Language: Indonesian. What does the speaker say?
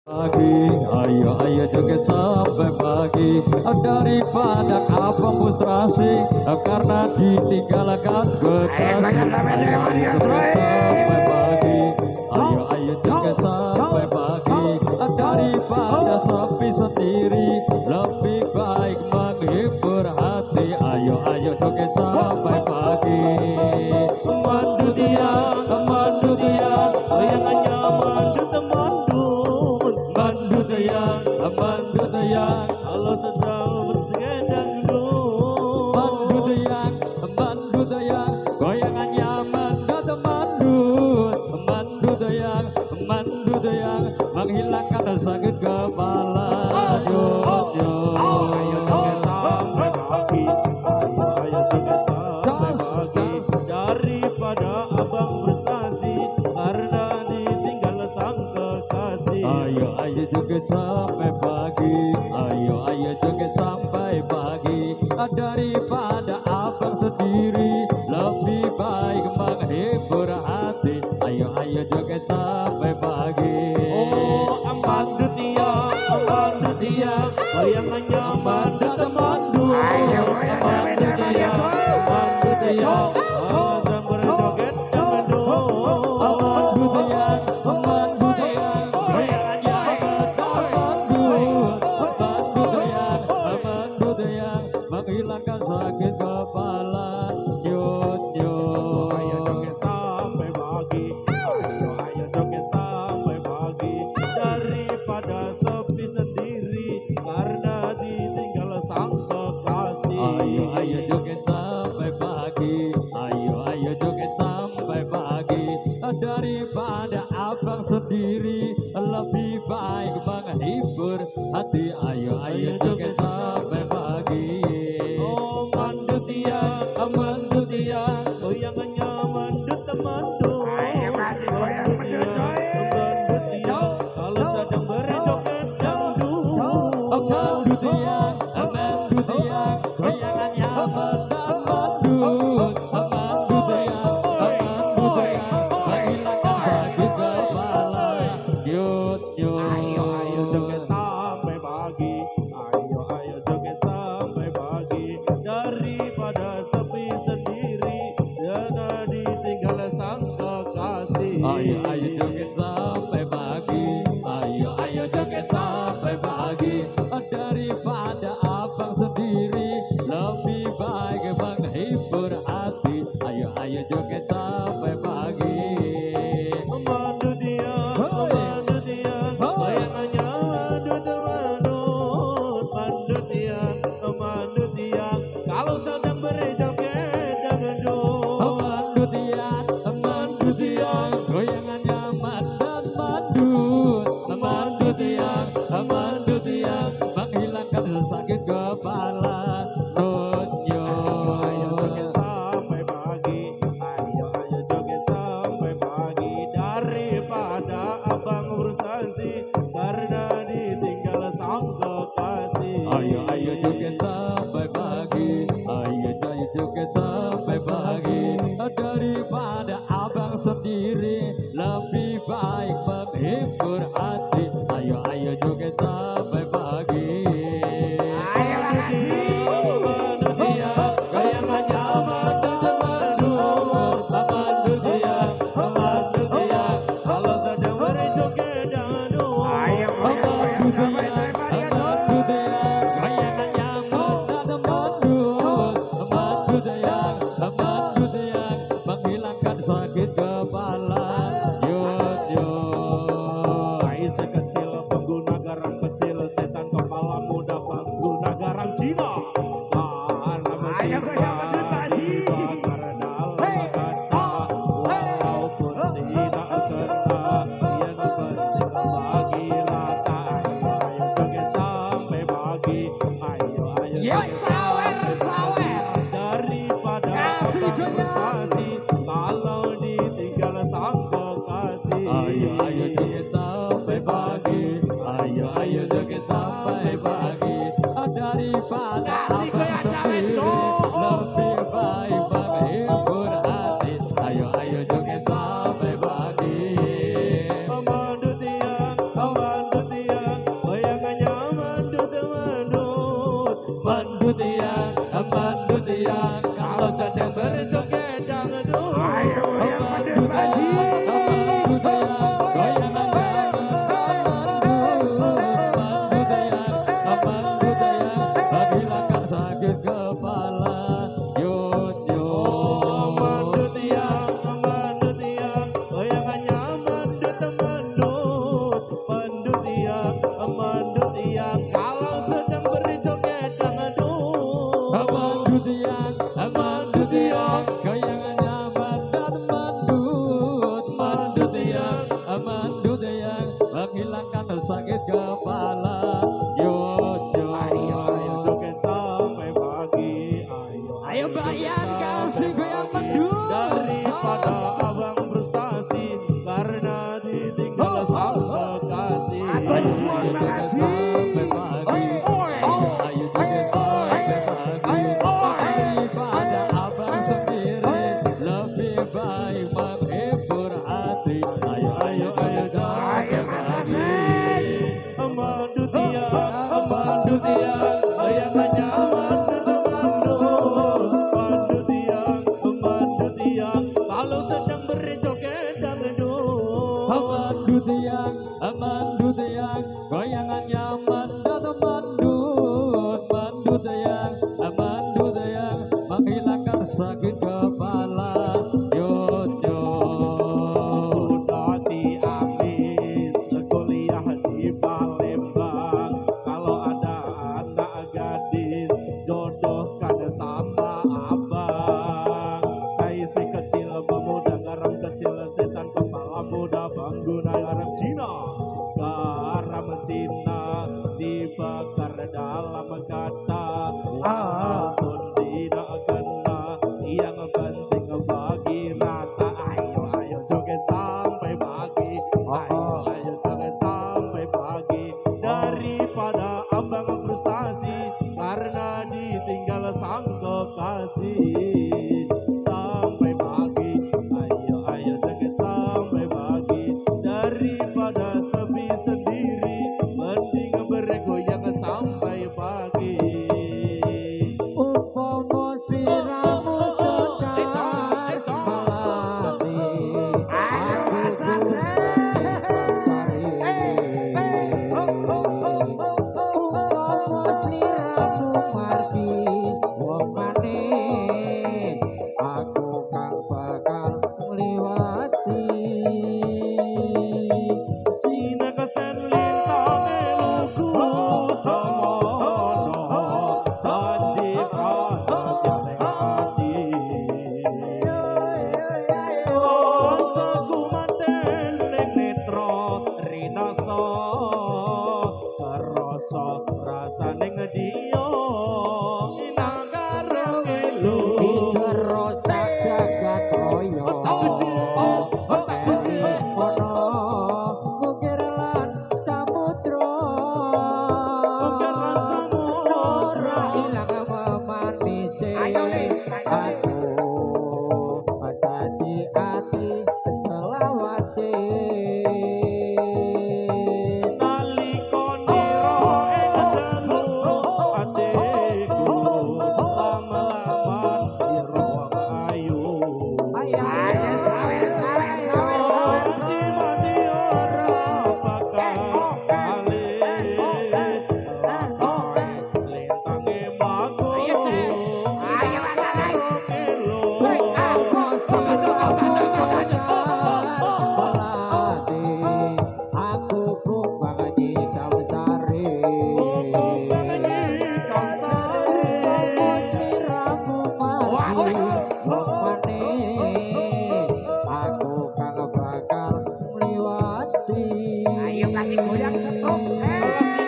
Pagi, ayo ayo joget sampai pagi, daripada abang frustrasi karena ditinggalkan kekasih. Ayo ayo joget sampai pagi, ayo ayo joget sampai pagi, daripada sepi sendiri lebih baik menghibur hati. Ayo ayo joget sampai pagi. Mandu dia, goyangannya mandut kalau sedang bersedang mandut yang goyangannya mandut yang menghilangkan sakit kepala. ayo joget sampai pagi, ayo joget sampai pagi, daripada abang frustasi karena ditinggal sang kekasih. Ayo ayo joget sampai pagi, ayo ayo joget sampai pagi, daripada abang sendiri lebih baik menghibur hati. Ayo ayo joget sampai pagi. Oh mandut dia, goyangannya mandut. Ayo, mandut dia, sedang berjoget mandut. Menghilangkan sakit kepala. Ayo joget sampai pagi, ayo joget sampai pagi, daripada sepi sendiri karena ditinggal sang kekasih. Ayo ayo joget sampai pagi, ayo ayo joget sampai pagi, daripada abang sendiri lebih baik menghibur hati. Ayo ayo joget sampai pagi. Oh mandut dia, goyangannya mandut. Ayo kasih goyang mandut, coy. Mandut dia, kalau sedang berjoget dangdut. Mandut yang goyangannya mandut yang menghilangkan sakit kepala. Ayo joget sampai pagi, ayo joget sampai pagi, daripada sepi sendiri dan ditinggal sang kekasih. Ayo ayo joget sampai pagi, ayo joget sampai pagi, daripada abang sendiri lebih baik menghibur hati. Ayo ayo joget sampai pagi. Mandut dia, goyangannya mandut dia, kalau sedang berjoget dangdut. Mandut yang goyangannya mandut yang menghilangkan sakit kepala. Ayo joget sampai pagi, ayo joget sampai pagi, daripada abang frustasi karena ditinggal sang kekasih. Ayo ayo joget sampai pagi, ayo joget sampai pagi, daripada abang sendiri lebih baik menghibur hati. Ayo ayo joget sampai pagi. Ayo lagi. Mandut dia, goyangannya mandut dia, kalau sedang berjoget dangdut. Ayo goyang sampai pagi, coy. Mandut yang menghilangkan sakit kepala. Hai sekecil pengguna garang kecil, setan kepala muda pengguna garang Cina. Ayo goyang mandut, Pak Haji. Kaca, walaupun tidak kena, dia penting bagi rata. Ayo joget sampai pagi, ayo joget Sawer. daripada Kasih abang goyang. frustasi kalau ditinggal sang kekasih. Ayo ayo joget sampai pagi. sakit kepala. Yo yo Ayo joget sampai pagi. ayo bayar kasih goyang mendur. Daripada abang frustasi karena ditinggal sang kekasih. Ayo joget sampai pagi. Ayo joget sampai pagi. Daripada abang sendiri lebih baik menghibur hati. Ayo joget sampai pagi. Amandu tiang, bayangannya amandu tiang, kalau sedang berjoget dangdut. Amandu tiang, goyangannya mandut tiang, menghilangkan sakit kepala. Yo yo. Udah dihabis kuliah di Palembang, kalau ada anak gadis jodohkan sama abang. Hai si kecil pemuda garam kecil setan kepala muda bangguna garam Cina. Garam Cina dibakar dalam kaca, walaupun tidak kena yang penting bagi rata. Ayo joget sampai pagi. Ayo joget sampai pagi. Daripada abang frustasi karena ditinggal sang kekasih. Sampai pagi. Ayo joget sampai pagi. Daripada sepi sendiri mending bergoyang sampai pagi. Upomo sliramu sekar melati. Ayo asase. Upomo sliramu margi wong manis, aku kang bakal ngliwati. Sina kesen lintang eluku semono, janji prasetya ning ati. Bangsaku manten ning netra rinasa, kerasa rasaning dia inang gareng elu. Dikerosa jagat raya. Otak kecil, otak kecil. Ono bukir lan samudra. Bukir lan samudra. Ora ilang memanise. Ayo, Le, ayo, Le. Aku dadi ati selawase. Nalika nira ing dalu atiku, lama-laman sira ayu. Ayo sawer. Mati ora bakal kali, lintange mlaku. Ayo asase. Kelo. Aku kumbang nyidam sari. Kumbang nyidam sari. Sliramu manis, wong manis. Aku kang bakal ngliwati. Ayo kasih goyang setrum, Sel.